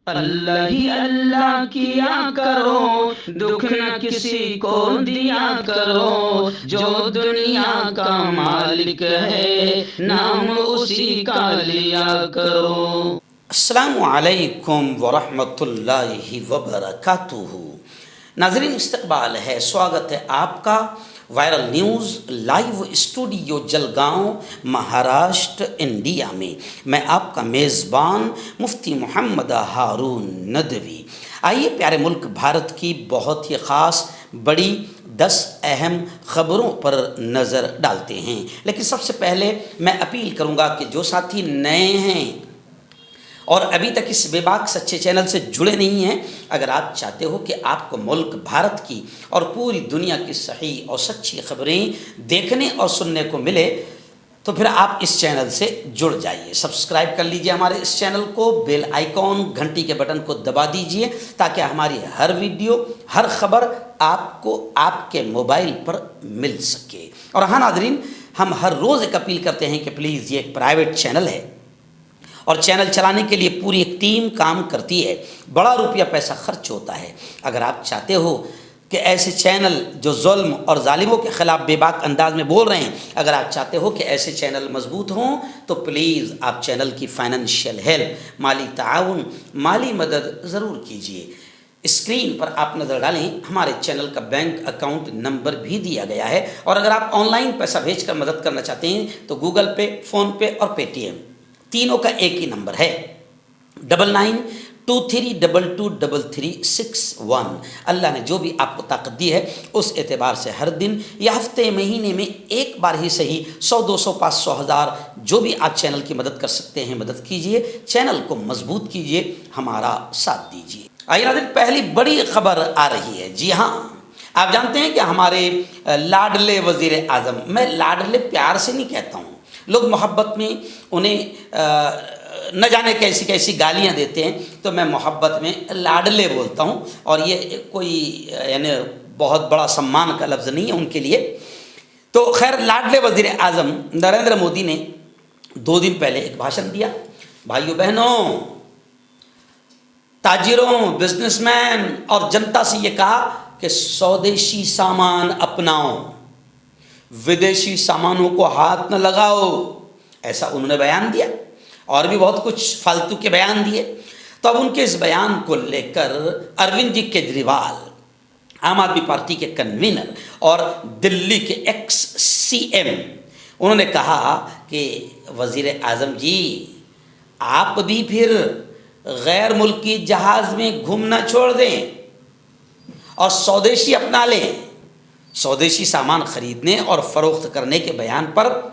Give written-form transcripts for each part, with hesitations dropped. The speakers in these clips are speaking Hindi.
अल्लाह ही अल्लाह किया करो, दुख न किसी को दिया करो, जो दुनिया का मालिक है नाम उसी का लिया करो। अस्सलामु अलैकुम वरहमतुल्लाहि वबरकातुहू। नाज़रीन, इस्तकबाल है, स्वागत है आपका viral news live studio Jalgaon, Maharashtra, India में। मैं आपका मेज़बान मुफ्ती मोहम्मद हारून नदवी। आइए प्यारे मुल्क भारत की बहुत ही ख़ास बड़ी 10 अहम ख़बरों पर नज़र डालते हैं। लेकिन सबसे पहले मैं अपील करूँगा कि जो साथी नए हैं और अभी तक इस बेबाक सच्चे चैनल से जुड़े नहीं हैं, अगर आप चाहते हो कि आपको मुल्क भारत की और पूरी दुनिया की सही और सच्ची खबरें देखने और सुनने को मिले, तो फिर आप इस चैनल से जुड़ जाइए। सब्सक्राइब कर लीजिए हमारे इस चैनल को, बेल आइकॉन घंटी के बटन को दबा दीजिए ताकि हमारी हर वीडियो, हर खबर आपको आपके मोबाइल पर मिल सके। और हाँ नाज़रीन, हम हर रोज़ एक अपील करते हैं कि प्लीज़, ये एक प्राइवेट चैनल है और चैनल चलाने के लिए पूरी एक टीम काम करती है, बड़ा रुपया पैसा खर्च होता है। अगर आप चाहते हो कि ऐसे चैनल जो जुल्म और जालिमों के ख़िलाफ़ बेबाक अंदाज में बोल रहे हैं, अगर आप चाहते हो कि ऐसे चैनल मजबूत हों, तो प्लीज़ आप चैनल की फ़ाइनेंशियल हेल्प, माली ताउन, माली मदद ज़रूर कीजिए। स्क्रीन पर आप नज़र डालें, हमारे चैनल का बैंक अकाउंट नंबर भी दिया गया है। और अगर आप ऑनलाइन पैसा भेजकर मदद करना चाहते हैं तो गूगल पे, फ़ोनपे और पेटीएम तीनों का एक ही नंबर है, 9923223361। अल्लाह ने जो भी आपको ताकत दी है उस एतबार से हर दिन या हफ्ते महीने में एक बार ही सही 100, 200, 500, 1000 जो भी आप चैनल की मदद कर सकते हैं मदद कीजिए, चैनल को मजबूत कीजिए, हमारा साथ दीजिए। आइए नाज़रीन, पहली बड़ी खबर आ रही है। जी हाँ, आप जानते हैं कि हमारे लाडले वज़ीर आज़म, मैं लाडले प्यार से नहीं कहता हूँ, लोग मोहब्बत में उन्हें न जाने कैसी कैसी गालियाँ देते हैं, तो मैं मोहब्बत में लाडले बोलता हूँ। और ये कोई यानी बहुत बड़ा सम्मान का लफ्ज़ नहीं है उनके लिए। तो खैर, लाडले वज़ीर आज़म नरेंद्र मोदी ने 2 दिन पहले एक भाषण दिया। भाइयों बहनों, ताजिरों, बिजनेसमैन और जनता से ये कहा कि स्वदेशी सामान अपनाओ, विदेशी सामानों को हाथ न लगाओ, ऐसा उन्होंने बयान दिया। और भी बहुत कुछ फालतू के बयान दिए। तो अब उनके इस बयान को लेकर अरविंद जी केजरीवाल, आम आदमी पार्टी के कन्वीनर और दिल्ली के एक्स सीएम, उन्होंने कहा कि वज़ीर आज़म जी, आप भी फिर गैर मुल्की जहाज़ में घूमना छोड़ दें और स्वदेशी अपना लें। स्वदेशी सामान खरीदने और फरोख्त करने के बयान पर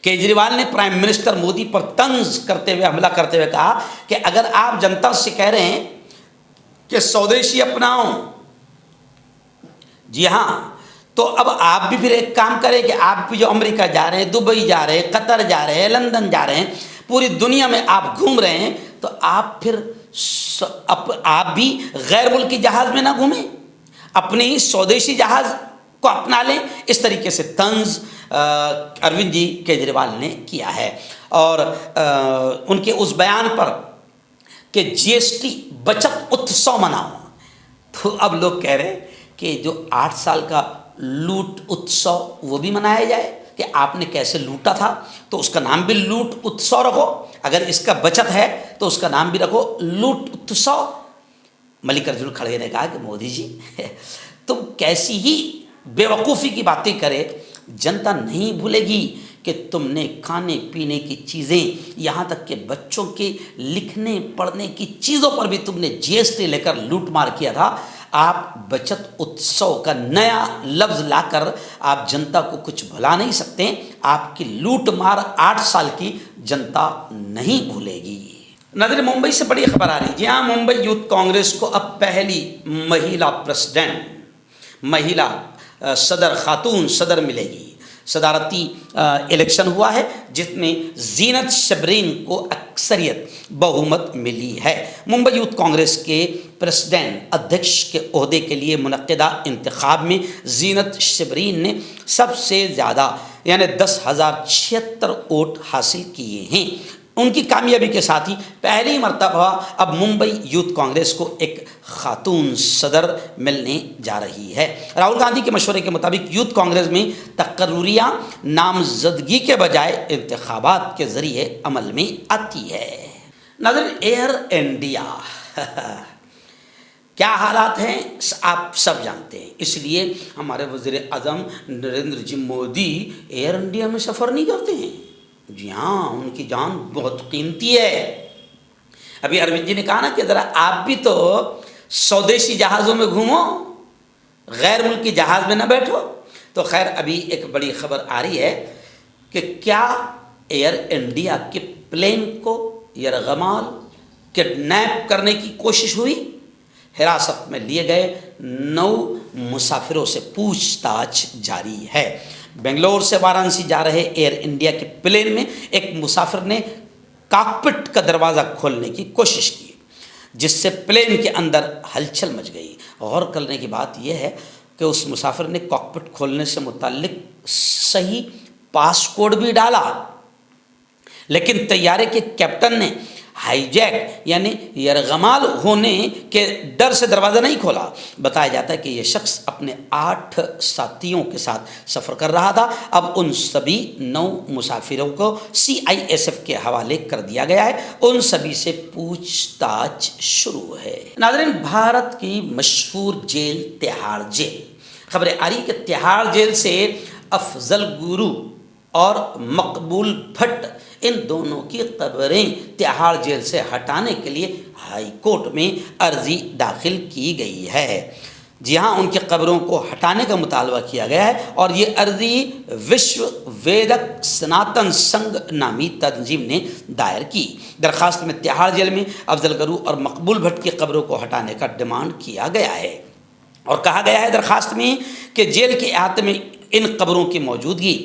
केजरीवाल ने प्राइम मिनिस्टर मोदी पर तंज करते हुए, हमला करते हुए कहा कि अगर आप जनता से कह रहे हैं कि स्वदेशी अपनाओ, जी हाँ, तो अब आप भी फिर एक काम करें कि आप भी जो अमेरिका जा रहे हैं, दुबई जा रहे हैं, कतर जा रहे हैं, लंदन जा रहे हैं, पूरी दुनिया में आप घूम रहे हैं, तो आप फिर आप भी गैर मुल्की जहाज़ में ना घूमें, अपने ही स्वदेशी जहाज़ को अपना लें। इस तरीके से तंज अरविंद जी केजरीवाल ने किया है। और उनके उस बयान पर कि जीएसटी बचत उत्सव मनाओ, तो अब लोग कह रहे हैं कि जो 8 साल का लूट उत्सव वो भी मनाया जाए, कि आपने कैसे लूटा था तो उसका नाम भी लूट उत्सव रखो, अगर इसका बचत है तो उसका नाम भी रखो लूट उत्सव। मल्लिकार्जुन खड़गे ने कहा कि मोदी जी तुम कैसी ही बेवकूफ़ी की बातें करे, जनता नहीं भूलेगी कि तुमने खाने पीने की चीज़ें, यहाँ तक कि बच्चों के लिखने पढ़ने की चीज़ों पर भी तुमने जीएसटी लेकर लूटमार किया था। आप बचत उत्सव का नया लफ्ज़ लाकर आप जनता को कुछ भुला नहीं सकते। आपकी लूटमार 8 साल की जनता नहीं भूलेगी। नाज़रीन, मुंबई से बड़ी खबर आ रही है। जी हाँ, मुंबई यूथ कांग्रेस को अब पहली महिला प्रेसिडेंट, महिला सदर, खातून सदर मिलेगी। सदारती इलेक्शन हुआ है जिसमें जीनत शबरीन को अक्सरियत बहुमत मिली है। मुंबई यूथ कांग्रेस के प्रेसिडेंट अध्यक्ष के ओहदे के लिए मुनक्किदा इंतखाब में जीनत शबरीन ने सबसे ज़्यादा यानी 10,076 वोट हासिल किए हैं। उनकी कामयाबी के साथ ही पहली मर्तबा अब मुंबई यूथ कांग्रेस को एक खातून सदर मिलने जा रही है। राहुल गांधी के मशवरे के मुताबिक यूथ कांग्रेस में तकर्रुरियाँ नामजदगी के बजाय इंतखाबात के ज़रिए अमल में आती है। नाज़रीन, एयर इंडिया क्या हालात हैं आप सब जानते हैं, इसलिए हमारे वज़ीर आज़म नरेंद्र जी मोदी एयर इंडिया में सफ़र नहीं करते हैं। जी हाँ, उनकी जान बहुत कीमती है। अभी अरविंद जी ने कहा ना कि ज़रा आप भी तो स्वदेशी जहाज़ों में घूमो, गैर मुल्की जहाज़ में न बैठो। तो खैर, अभी एक बड़ी खबर आ रही है कि क्या एयर इंडिया के प्लेन को यरगमाल किडनैप करने की कोशिश हुई। हिरासत में लिए गए 9 मुसाफिरों से पूछताछ जारी है। बेंगलोर से वाराणसी जा रहे एयर इंडिया के प्लेन में एक मुसाफिर ने कॉकपिट का दरवाज़ा खोलने की कोशिश की, जिससे प्लेन के अंदर हलचल मच गई। गौर करने की बात यह है कि उस मुसाफिर ने कॉकपिट खोलने से मुताल्लिक सही पासकोड भी डाला, लेकिन तैयारे के कैप्टन ने हाईजैक यानी यरगमाल होने के डर से दरवाज़ा नहीं खोला। बताया जाता है कि यह शख्स अपने 8 साथियों के साथ सफ़र कर रहा था। अब उन सभी 9 मुसाफिरों को CISF के हवाले कर दिया गया है। उन सभी से पूछताछ शुरू है। नाज़रीन, भारत की मशहूर जेल तिहाड़ जेल, खबरें आ रही कि तिहाड़ जेल से अफजल गुरु और मकबूल भट्ट, इन दोनों की कब्रें तिहाड़ जेल से हटाने के लिए हाई कोर्ट में अर्जी दाखिल की गई है। जी हाँ, उनकी कब्रों को हटाने का मुतालबा किया गया है और ये अर्जी विश्व वेदक सनातन संघ नामी तंजीम ने दायर की। दरख्वास्त में तिहाड़ जेल में अफजल गुरु और मकबूल भट्ट की कब्रों को हटाने का डिमांड किया गया है और कहा गया है दरख्वास्त में कि जेल के अहाते में इन कब्रों की मौजूदगी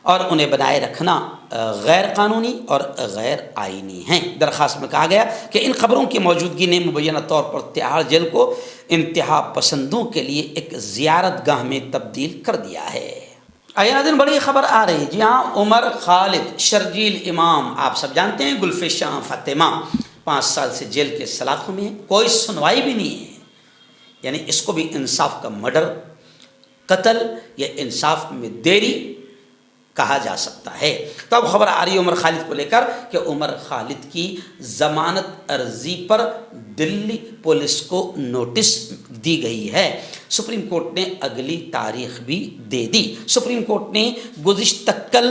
और उन्हें बनाए रखना गैर कानूनी और गैर आइनी हैं। दरख्वास्त में कहा गया कि इन खबरों की मौजूदगी ने मुबैना तौर पर तिहाड़ जेल को इंतहा पसंदों के लिए एक ज़ियारत गाह में तब्दील कर दिया है। आइए नाज़रीन, बड़ी खबर आ रही है। जी हाँ, उमर खालिद, शर्जील इमाम, आप सब जानते हैं, गुलफिशां फातिमा 5 साल से जेल के सलाखों में है, कोई सुनवाई भी नहीं है। यानी इसको भी इंसाफ का मर्डर, कत्ल या इंसाफ में देरी कहा जा सकता है। तो अब खबर आ रही है उमर खालिद को लेकर कि उमर खालिद की ज़मानत अर्जी पर दिल्ली पुलिस को नोटिस दी गई है। सुप्रीम कोर्ट ने अगली तारीख भी दे दी। सुप्रीम कोर्ट ने गुज़िश्ता कल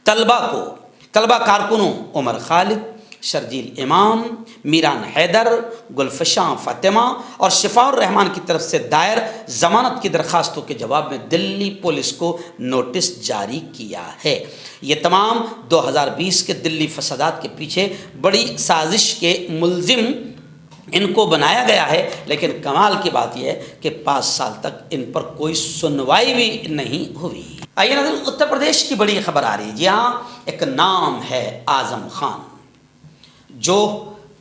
तलबा कारकुनों उमर खालिद, शर्जील इमाम, मीरान हैदर, गुलफिशां फातिमा और शिफाउर रहमान की तरफ से दायर ज़मानत की दरख्वास्तों के जवाब में दिल्ली पुलिस को नोटिस जारी किया है। ये तमाम 2020 के दिल्ली फसादात के पीछे बड़ी साजिश के मुलजिम इनको बनाया गया है। लेकिन कमाल की बात यह है कि 5 साल तक इन पर कोई सुनवाई भी नहीं हुई। आइए नाज़रीन, उत्तर प्रदेश की बड़ी खबर आ रही है। जी हाँ, एक नाम है आज़म खान, जो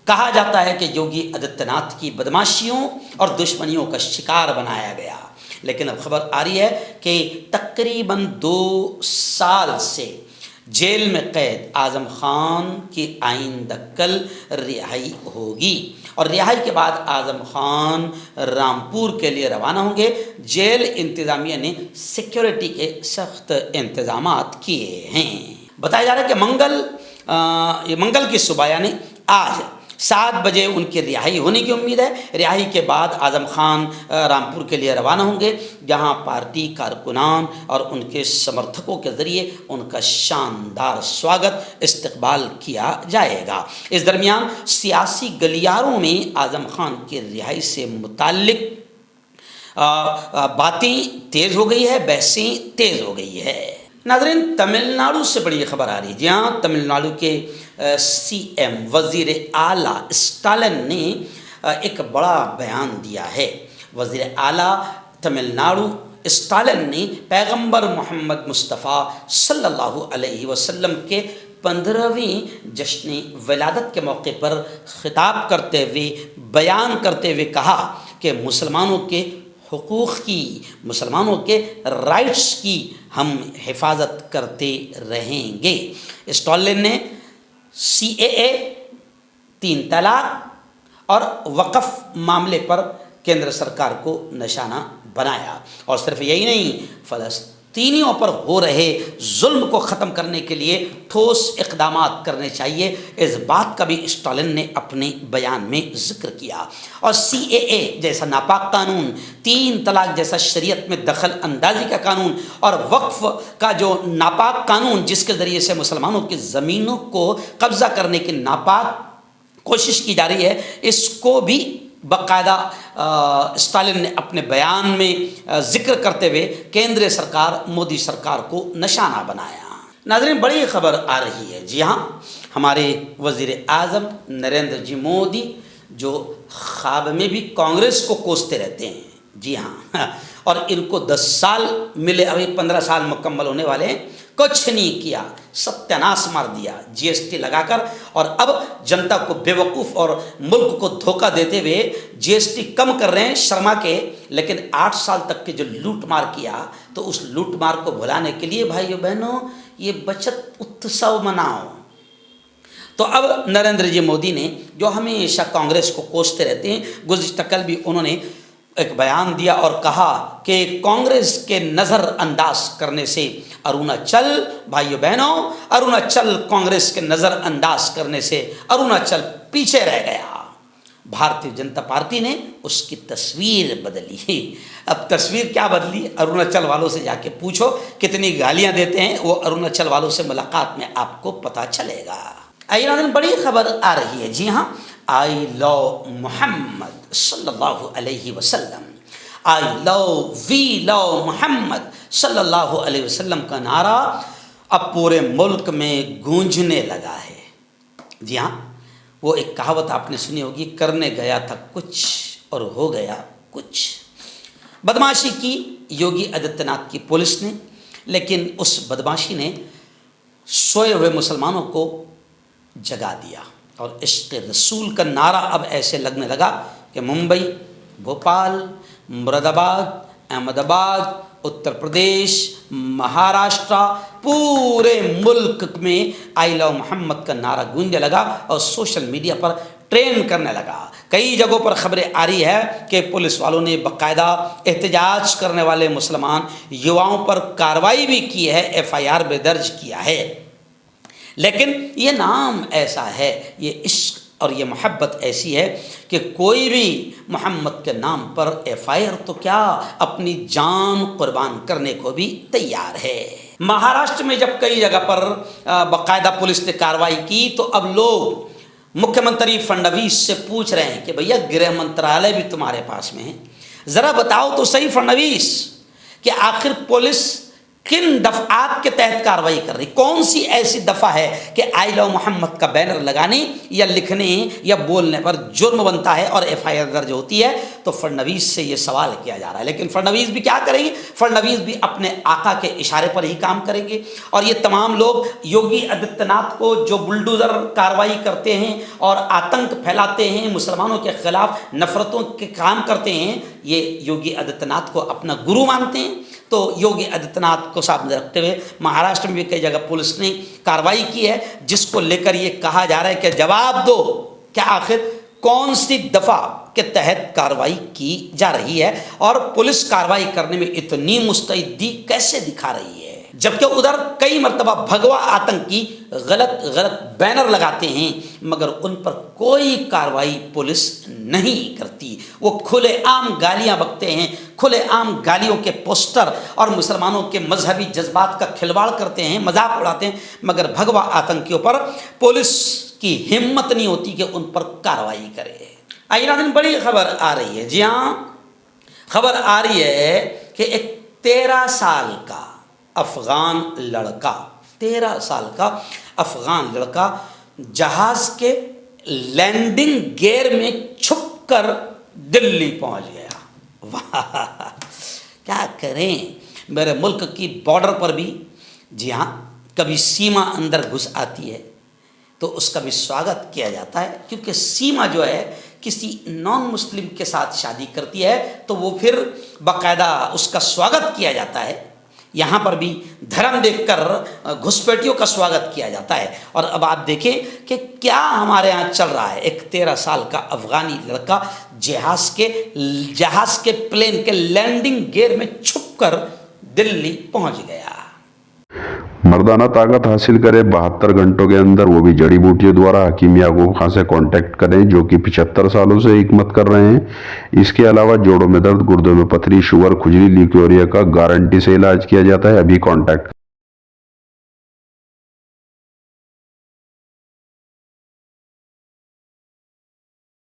कहा जाता है कि योगी आदित्यनाथ की बदमाशियों और दुश्मनियों का शिकार बनाया गया। लेकिन अब खबर आ रही है कि तकरीबन 2 साल से जेल में कैद आज़म खान की आइंदा कल रिहाई होगी और रिहाई के बाद आज़म खान रामपुर के लिए रवाना होंगे। जेल इंतज़ामिया ने सिक्योरिटी के सख्त इंतज़ामात किए हैं। बताया जा रहा है कि मंगल की सुबह यानी आज 7 बजे उनकी रिहाई होने की उम्मीद है। रिहाई के बाद आज़म खान रामपुर के लिए रवाना होंगे, जहां पार्टी कारकुनान और उनके समर्थकों के ज़रिए उनका शानदार स्वागत इस्तकबाल किया जाएगा। इस दरमियान सियासी गलियारों में आज़म खान की रिहाई से मुताल्लिक बातें तेज़ हो गई है, बहसें तेज़ हो गई है। नाज़रीन, तमिलनाडु से बड़ी खबर आ रही है। जी हाँ, तमिलनाडु के CM वज़ीर आला स्टालिन ने एक बड़ा बयान दिया है। वज़ीर आला तमिलनाडु स्टालिन ने पैगंबर मोहम्मद मुस्तफ़ा सल्लल्लाहु अलैहि वसल्लम के 15वें जश्न विलादत के मौके पर खिताब करते हुए बयान करते हुए कहा कि मुसलमानों के हुकूक़ की, मुसलमानों के राइट्स की हम हिफाजत करते रहेंगे। स्टालिन ने CAA, 3 तलाक और वक़्फ़ मामले पर केंद्र सरकार को निशाना बनाया। और सिर्फ यही नहीं, फ़लस्तीनियों पर हो रहे जुल्म को ख़त्म करने के लिए ठोस इक़दामात करने चाहिए, इस बात का भी स्टालिन ने अपने बयान में ज़िक्र किया। और CAA जैसा नापाक कानून, 3 तलाक जैसा शरीयत में दखल अंदाजी का कानून और वक्फ़ का जो नापाक कानून जिसके ज़रिए से मुसलमानों की ज़मीनों को कब्ज़ा करने की नापाक कोशिश की जा रही है, इसको भी बाकायदा स्टालिन ने अपने बयान में जिक्र करते हुए केंद्रीय सरकार मोदी सरकार को निशाना बनाया। नाज़रीन, बड़ी खबर आ रही है। जी हाँ, हमारे वज़ीर आज़म नरेंद्र जी मोदी जो ख्वाब में भी कांग्रेस को कोसते रहते हैं, जी हाँ, और इनको 10 साल मिले, अभी 15 साल मुकम्मल होने वाले हैं, कुछ नहीं किया, सत्यानाश मार दिया GST लगाकर। और अब जनता को बेवकूफ़ और मुल्क को धोखा देते हुए GST कम कर रहे हैं शर्मा के, लेकिन 8 साल तक के जो लूट मार किया, तो उस लूट मार को भुलाने के लिए भाइयों बहनों ये बचत उत्सव मनाओ। तो अब नरेंद्र जी मोदी ने जो हमेशा कांग्रेस को कोसते रहते हैं, गुज़िश्ता कल भी उन्होंने एक बयान दिया और कहा कि कांग्रेस के नज़रअंदाज करने से अरुणाचल, भाइयों बहनों, अरुणाचल कांग्रेस के नज़रअंदाज करने से अरुणाचल पीछे रह गया। भारतीय जनता पार्टी ने उसकी तस्वीर बदली। अब तस्वीर क्या बदली, अरुणाचल वालों से जाके पूछो कितनी गालियां देते हैं, वो अरुणाचल वालों से मुलाकात में आपको पता चलेगा। आइए, बड़ी खबर आ रही है। जी हाँ, आई लव मोहम्मद सल्लल्लाहु अलैहि वसल्लम, I love we love Mohammed सल्लल्लाहु अलैहि वसल्लम का नारा अब पूरे मुल्क में गूंजने लगा है। जी हाँ, वो एक कहावत आपने सुनी होगी, करने गया था कुछ और हो गया कुछ। बदमाशी की योगी आदित्यनाथ की पुलिस ने, लेकिन उस बदमाशी ने सोए हुए मुसलमानों को जगा दिया और इश्क़ रसूल का नारा अब ऐसे लगने लगा कि मुंबई, भोपाल, मुरादाबाद, अहमदाबाद, उत्तर प्रदेश, महाराष्ट्र, पूरे मुल्क में आई लव मोहम्मद का नारा गूंजने लगा और सोशल मीडिया पर ट्रेंड करने लगा। कई जगहों पर खबरें आ रही है कि पुलिस वालों ने बाकायदा एहतजाज करने वाले मुसलमान युवाओं पर कार्रवाई भी की है, FIR भी दर्ज किया है। लेकिन ये नाम ऐसा है, ये इश्क और ये मोहब्बत ऐसी है कि कोई भी मोहम्मद के नाम पर FIR तो क्या, अपनी जान कुर्बान करने को भी तैयार है। महाराष्ट्र में जब कई जगह पर बाकायदा पुलिस ने कार्रवाई की, तो अब लोग मुख्यमंत्री फडणवीस से पूछ रहे हैं कि भैया गृह मंत्रालय भी तुम्हारे पास में है, ज़रा बताओ तो सही फडणवीस कि आखिर पुलिस किन दफ़ात के तहत कार्रवाई कर रही, कौन सी ऐसी दफ़ा है कि आई लव मोहम्मद का बैनर लगाने या लिखने या बोलने पर जुर्म बनता है और FIR दर्ज होती है। तो फडणवीस से ये सवाल किया जा रहा है। लेकिन फडणवीस भी क्या करेंगे, फडणवीस भी अपने आका के इशारे पर ही काम करेंगे। और ये तमाम लोग योगी आदित्यनाथ को जो बुलडोज़र कार्रवाई करते हैं और आतंक फैलाते हैं, मुसलमानों के खिलाफ नफ़रतों के काम करते हैं, ये योगी आदित्यनाथ को अपना गुरु मानते हैं। तो योगी आदित्यनाथ को सामने रखते हुए महाराष्ट्र में भी कई जगह पुलिस ने कार्रवाई की है, जिसको लेकर ये कहा जा रहा है कि जवाब दो, क्या आखिर कौन सी दफ़ा के तहत कार्रवाई की जा रही है और पुलिस कार्रवाई करने में इतनी मुस्तैदी कैसे दिखा रही है, जबकि उधर कई मरतबा भगवा आतंकी गलत बैनर लगाते हैं मगर उन पर कोई कार्रवाई पुलिस नहीं करती। वो खुलेआम गालियां बकते हैं, खुलेआम गालियों के पोस्टर और मुसलमानों के मजहबी जज्बात का खिलवाड़ करते हैं, मजाक उड़ाते हैं, मगर भगवा आतंकियों पर पुलिस की हिम्मत नहीं होती कि उन पर कार्रवाई करे। आइए, बड़ी खबर आ रही है। जी हाँ, खबर आ रही है कि एक 13 साल का अफ़गान लड़का, 13 साल का अफ़गान लड़का जहाज़ के लैंडिंग गियर में छुपकर दिल्ली पहुंच गया। वाह, क्या करें, मेरे मुल्क की बॉर्डर पर भी, जी हाँ, कभी सीमा अंदर घुस आती है तो उसका भी स्वागत किया जाता है, क्योंकि सीमा जो है किसी नॉन मुस्लिम के साथ शादी करती है तो वो फिर बाकायदा उसका स्वागत किया जाता है। यहाँ पर भी धर्म देखकर घुसपैठियों का स्वागत किया जाता है। और अब आप देखें कि क्या हमारे यहाँ चल रहा है। एक 13 साल का अफगानी लड़का जहाज के प्लेन के लैंडिंग गियर में छुपकर दिल्ली पहुंच गया। मर्दाना ताकत हासिल करें 72 घंटों के अंदर, वो भी जड़ी बूटियों द्वारा। हकीम याकूब खान से कांटेक्ट करें जो कि 75 सालों से हिकमत कर रहे हैं। इसके अलावा जोड़ों में दर्द, गुर्दों में पथरी, शुगर, खुजली, ल्यूकेरिया का गारंटी से इलाज किया जाता है। अभी कांटेक्ट